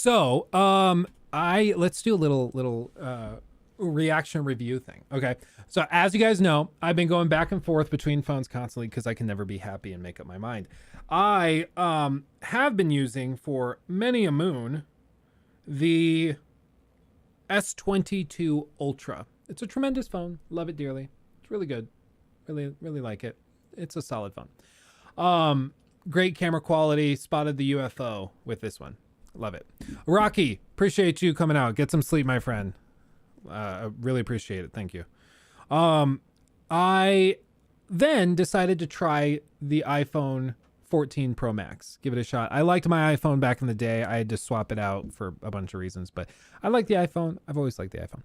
So, let's do a little reaction review thing. Okay. So as you guys know, I've been going back and forth between phones constantly because I can never be happy and make up my mind. I have been using for many a moon the S22 Ultra. It's a tremendous phone. Love it dearly. It's really good. Really like it. It's a solid phone. Great camera quality. Spotted the UFO with this one. Love it. Rocky, appreciate you coming out. Get some sleep, my friend. I really appreciate it. Thank you. I then decided to try the iPhone 14 Pro Max. Give it a shot. I liked my iPhone back in the day. I had to swap it out for a bunch of reasons, but I like the iPhone. I've always liked the iPhone.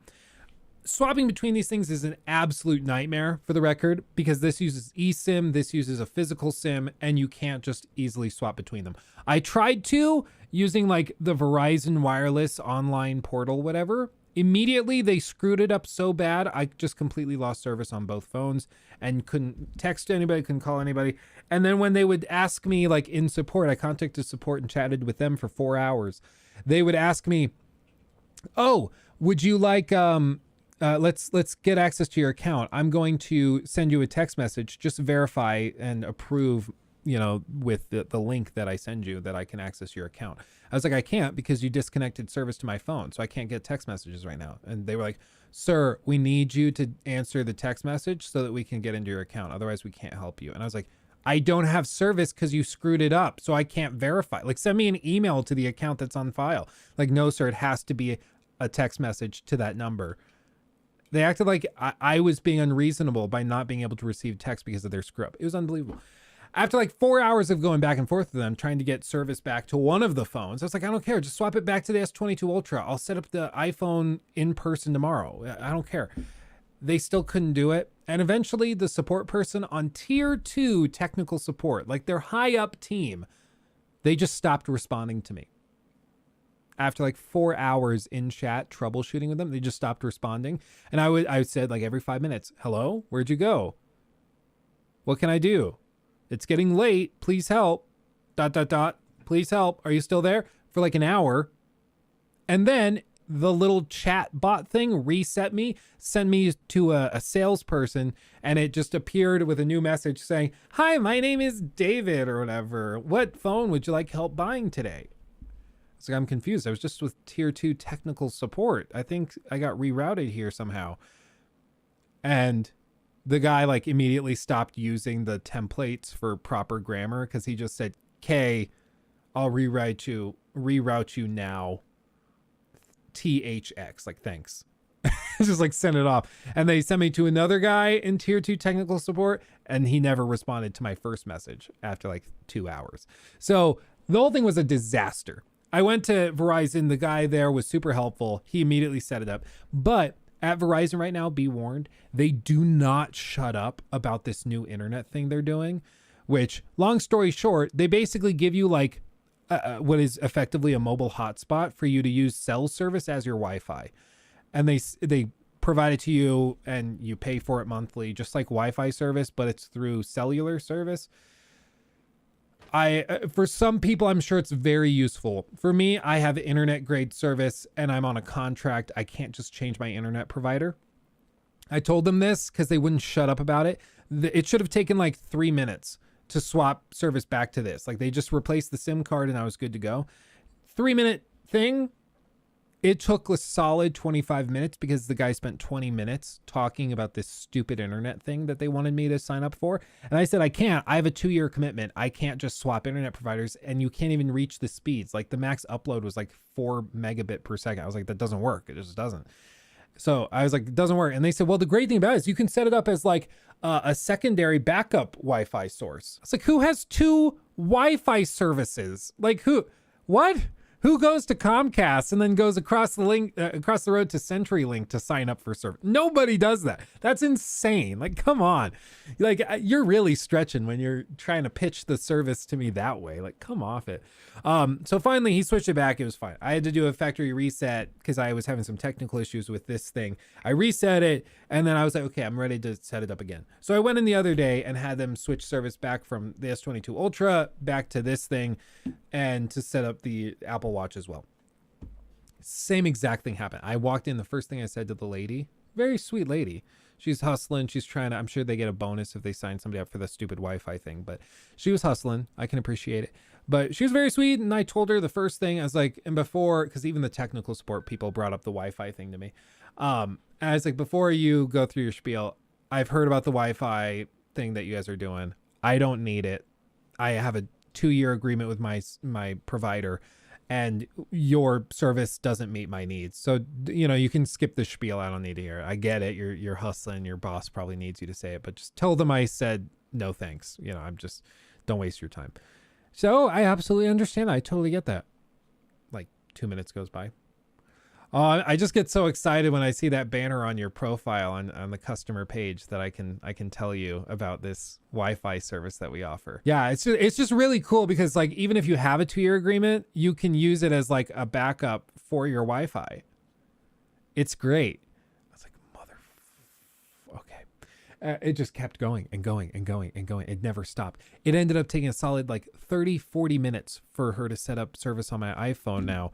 Swapping between these things is an absolute nightmare, for the record, because this uses eSIM, this uses a physical SIM, and you can't just easily swap between them. I tried to using like the Verizon wireless online portal, whatever. Immediately they screwed it up so bad, I just completely lost service on both phones and couldn't text anybody, couldn't call anybody. And then when they would ask me, like in support, I contacted support and chatted with them for 4 hours. They would ask me, "Oh, would you like let's get access to your account. I'm going to send you a text message. Just verify and approve, with the link that I send you that I can access your account." I was like, "I can't because you disconnected service to my phone. So I can't get text messages right now." And they were like, "Sir, we need you to answer the text message so that we can get into your account. Otherwise we can't help you." And I was like, "I don't have service because you screwed it up. So I can't verify. Like, send me an email to the account that's on file." Like, "No, sir, it has to be a text message to that number." They acted like I was being unreasonable by not being able to receive text because of their screw up. It was unbelievable. After like 4 hours of going back and forth with them, trying to get service back to one of the phones, I was like, "I don't care. Just swap it back to the S22 Ultra. I'll set up the iPhone in person tomorrow. I don't care." They still couldn't do it. And eventually the support person on tier 2 technical support, like their high up team, they just stopped responding to me. After like 4 hours in chat troubleshooting with them, they just stopped responding. And I said like every 5 minutes, "Hello, where'd you go? What can I do? It's getting late. Please help. ... Please help. Are you still there?" For like an hour. And then the little chat bot thing reset me, sent me to a salesperson, and it just appeared with a new message saying, "Hi, my name is David," or whatever. "What phone would you like help buying today?" It's like, I'm confused. I was just with tier 2 technical support. I think I got rerouted here somehow. And the guy like immediately stopped using the templates for proper grammar because he just said, "K, I'll reroute you now. THX." Like, "Thanks." Just like send it off. And they sent me to another guy in tier 2 technical support, and he never responded to my first message after like 2 hours. So the whole thing was a disaster. I went to Verizon. The guy there was super helpful. He immediately set it up. But at Verizon right now, be warned, they do not shut up about this new internet thing they're doing, which, long story short, they basically give you like what is effectively a mobile hotspot for you to use cell service as your Wi-Fi. And they provide it to you and you pay for it monthly, just like Wi-Fi service, but it's through cellular service. For some people, I'm sure it's very useful. For me, I have internet grade service and I'm on a contract. I can't just change my internet provider. I told them this because they wouldn't shut up about it. It should have taken like 3 minutes to swap service back to this. Like, they just replaced the SIM card and I was good to go. 3-minute thing. It took a solid 25 minutes because the guy spent 20 minutes talking about this stupid internet thing that they wanted me to sign up for. And I said, "I can't. I have a 2-year commitment. I can't just swap internet providers, and you can't even reach the speeds." Like, the max upload was like 4 megabit per second. I was like, "That doesn't work. It just doesn't." So I was like, "It doesn't work." And they said, "Well, the great thing about it is you can set it up as like a secondary backup Wi-Fi source." It's like, who has 2 Wi-Fi services? Like, what? Who goes to Comcast and then goes across the road to CenturyLink to sign up for service? Nobody does that. That's insane. Like, come on. Like, you're really stretching when you're trying to pitch the service to me that way. Like, come off it. So finally he switched it back. It was fine. I had to do a factory reset because I was having some technical issues with this thing. I reset it and then I was like, okay, I'm ready to set it up again. So I went in the other day and had them switch service back from the S22 Ultra back to this thing and to set up the Apple Watch as well. Same exact thing happened. I walked in, the first thing I said to the lady, very sweet lady, she's hustling, she's trying to, I'm sure they get a bonus if they sign somebody up for the stupid Wi-Fi thing, but she was hustling. I can appreciate it. But she was very sweet, and I told her the first thing, I was like, and before, because even the technical support people brought up the Wi-Fi thing to me. And I was like, before you go through your spiel, I've heard about the Wi-Fi thing that you guys are doing. I don't need it. I have a 2-year agreement with my provider, and your service doesn't meet my needs. So, you know, you can skip the spiel. I don't need to hear it. I get it. You're hustling. Your boss probably needs you to say it, but just tell them I said no thanks. You know, don't waste your time. So I absolutely understand. I totally get that. Like 2 minutes goes by. I just get so excited when I see that banner on your profile on the customer page that I can tell you about this Wi-Fi service that we offer. Yeah, it's just really cool because like even if you have a 2-year agreement, you can use it as like a backup for your Wi-Fi. It's great. I was like, okay. It just kept going and going and going and going. It never stopped. It ended up taking a solid like 30-40 minutes for her to set up service on my iPhone now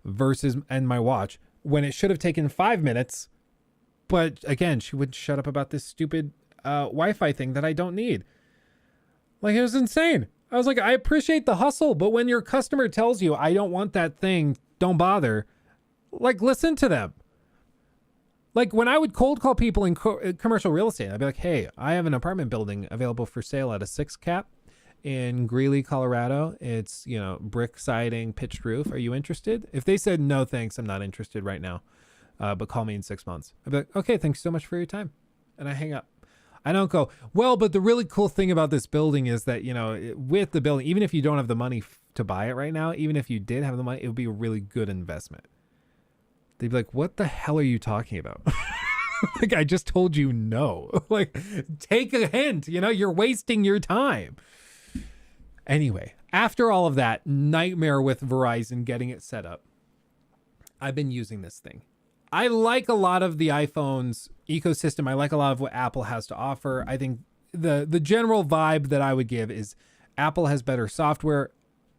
versus and my watch, when it should have taken 5 minutes. But again, she wouldn't shut up about this stupid Wi-Fi thing that I don't need. Like, it was insane. I was like, I appreciate the hustle, but when your customer tells you I don't want that thing, don't bother. Like, listen to them. Like when I would cold call people in commercial real estate, I'd be like, hey, I have an apartment building available for sale at a 6 cap in Greeley, Colorado. It's, you know, brick siding, pitched roof. Are you interested? If they said, no, thanks, I'm not interested right now, but call me in 6 months, I'd be like, okay, thanks so much for your time. And I hang up. I don't go, well, but the really cool thing about this building is that, you know, with the building, even if you don't have the money to buy it right now, even if you did have the money, it would be a really good investment. They'd be like, what the hell are you talking about? Like, I just told you no. Like, take a hint, you know, you're wasting your time. Anyway, after all of that nightmare with Verizon getting it set up, I've been using this thing. I like a lot of the iPhone's ecosystem. I like a lot of what Apple has to offer. I think the general vibe that I would give is Apple has better software,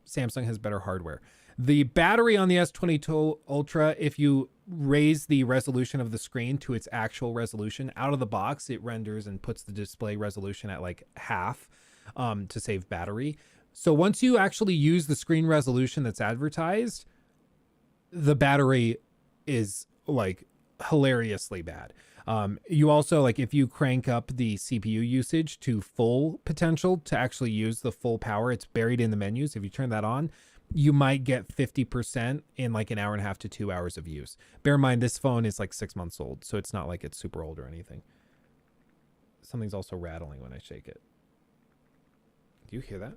Samsung has better hardware. The battery on the S22 Ultra, if you raise the resolution of the screen to its actual resolution, out of the box, it renders and puts the display resolution at like half to save battery. So once you actually use the screen resolution that's advertised, the battery is like hilariously bad. You also, like, if you crank up the CPU usage to full potential to actually use the full power, it's buried in the menus. If you turn that on, you might get 50% in like an hour and a half to 2 hours of use. Bear in mind, this phone is like 6 months old, so it's not like it's super old or anything. Something's also rattling when I shake it. Do you hear that?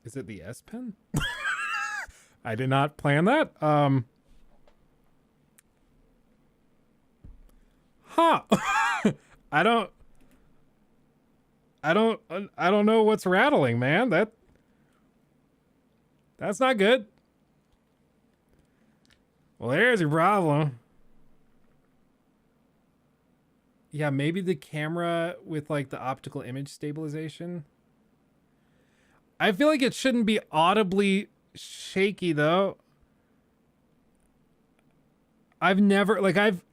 Is it the S Pen? I did not plan that. Huh. I don't know what's rattling, man. That's not good. Well, there's your problem. Yeah, maybe the camera with like the optical image stabilization. I feel like it shouldn't be audibly shaky though. I've never, like, I've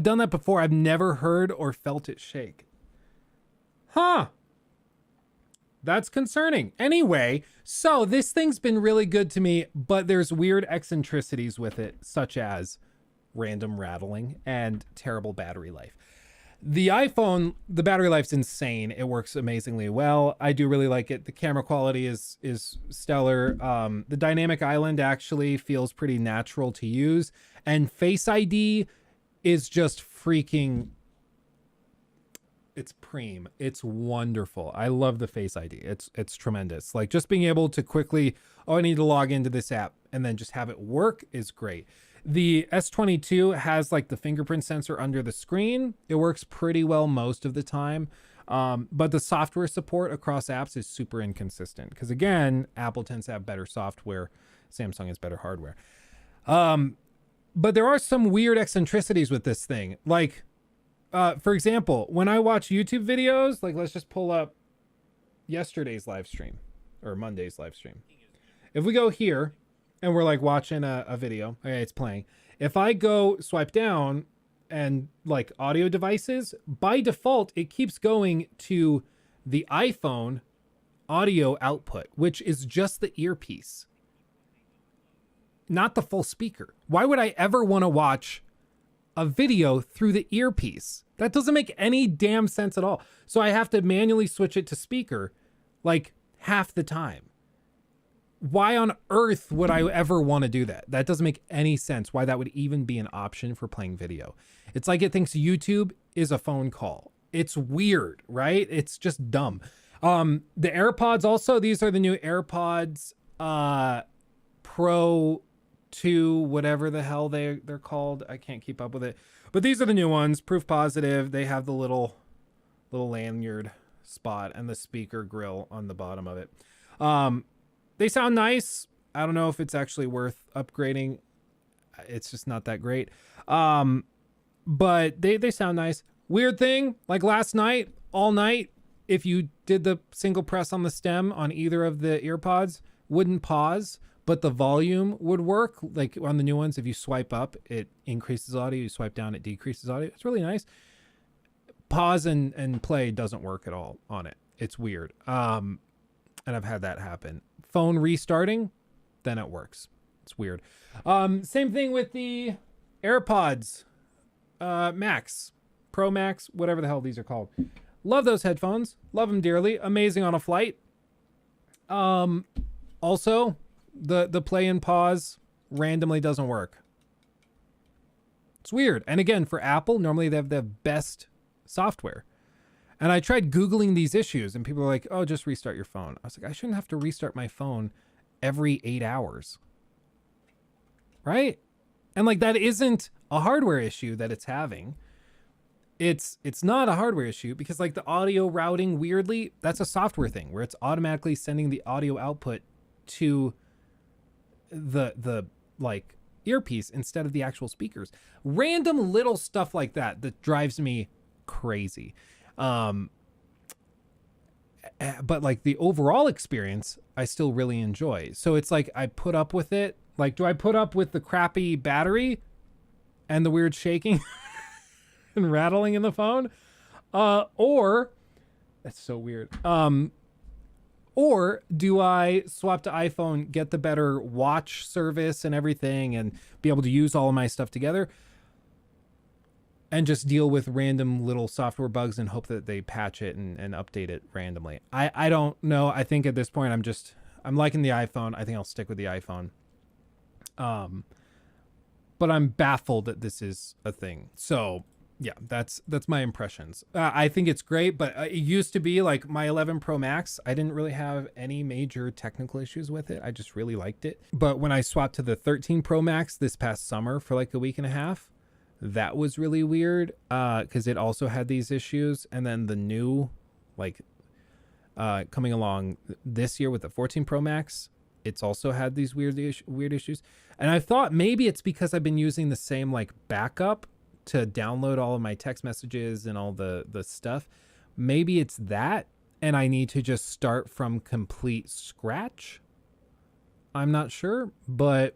done that before. I've never heard or felt it shake. Huh. That's concerning. Anyway, so this thing's been really good to me, but there's weird eccentricities with it, such as random rattling and terrible battery life. The iPhone, the battery life's insane. It works amazingly well. I do really like it. The camera quality is stellar. The dynamic island actually feels pretty natural to use. And Face ID is just freaking, it's preem. It's wonderful. I love the Face ID. It's tremendous. Like, just being able to quickly, oh, I need to log into this app and then just have it work is great. The S22 has like the fingerprint sensor under the screen. It works pretty well most of the time. But the software support across apps is super inconsistent because, again, Apple tends to have better software. Samsung has better hardware. But there are some weird eccentricities with this thing. Like, for example, when I watch YouTube videos, like, let's just pull up yesterday's live stream or Monday's live stream. If we go here and we're like watching a video, okay, it's playing. If I go swipe down and like audio devices, by default, it keeps going to the iPhone audio output, which is just the earpiece, not the full speaker. Why would I ever want to watch a video through the earpiece? That doesn't make any damn sense at all. So I have to manually switch it to speaker like half the time. Why on earth would I ever want to do that? That doesn't make any sense why that would even be an option for playing video. It's like it thinks YouTube is a phone call. It's weird, right? It's just dumb. The AirPods also, these are the new AirPods Pro 2, whatever the hell they're called. I can't keep up with it. But these are the new ones, proof positive. They have the little lanyard spot and the speaker grill on the bottom of it. They sound nice. I don't know if it's actually worth upgrading. It's just not that great. But they sound nice. Weird thing, like last night, all night, if you did the single press on the stem on either of the earpods, wouldn't pause, but the volume would work. Like on the new ones, if you swipe up, it increases audio. You swipe down, it decreases audio. It's really nice. Pause and play doesn't work at all on it. It's weird. And I've had that happen. Phone restarting, then it works. It's weird. Same thing with the AirPods Max, Pro Max, whatever the hell these are called. Love those headphones. Love them dearly. Amazing on a flight. Also, the play and pause randomly doesn't work. It's weird. And again, for Apple, normally they have the best software. And I tried Googling these issues and people are like, oh, just restart your phone. I was like, I shouldn't have to restart my phone every 8 hours. Right? And like, that isn't a hardware issue that it's having. It's not a hardware issue because like the audio routing, weirdly, that's a software thing where it's automatically sending the audio output to the like earpiece instead of the actual speakers. Random little stuff like that drives me crazy. But like the overall experience, I still really enjoy. So it's like I put up with it. Like, do I put up with the crappy battery and the weird shaking and rattling in the phone? Or that's so weird. Or do I swap to iPhone, get the better watch service and everything and be able to use all of my stuff together and just deal with random little software bugs and hope that they patch it and update it randomly? I don't know. I think at this point, I'm liking the iPhone. I think I'll stick with the iPhone. But I'm baffled that this is a thing. So yeah, that's my impressions. I think it's great, but it used to be like my 11 Pro Max. I didn't really have any major technical issues with it. I just really liked it. But when I swapped to the 13 Pro Max this past summer for like a week and a half, that was really weird. Cause it also had these issues. And then the new, like, coming along this year with the 14 Pro Max, it's also had these weird issues. And I thought maybe it's because I've been using the same like backup to download all of my text messages and all the stuff. Maybe it's that, and I need to just start from complete scratch. I'm not sure, but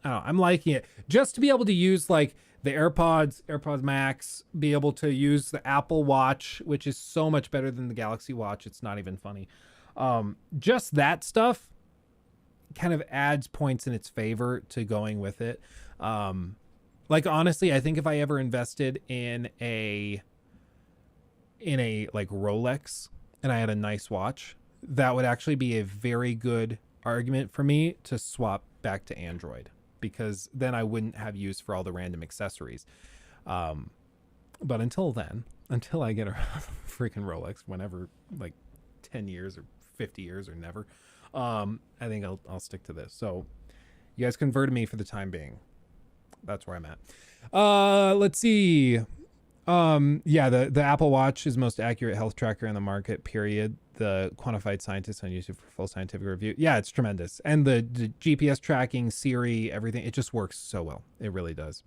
I don't know, I'm liking it. Just to be able to use like the AirPods Max, be able to use the Apple Watch, which is so much better than the Galaxy Watch. It's not even funny. Just that stuff kind of adds points in its favor to going with it. Like, honestly, I think if I ever invested in a like Rolex and I had a nice watch, that would actually be a very good argument for me to swap back to Android, because then I wouldn't have use for all the random accessories. But until I get a freaking Rolex, whenever, like 10 years or 50 years or never, I think I'll stick to this. So you guys converted me for the time being. That's where I'm at. Let's see. Yeah, the Apple Watch is the most accurate health tracker in the market, period. The quantified scientists on YouTube for full scientific review. Yeah, it's tremendous. And the GPS tracking, Siri, everything, it just works so well. It really does.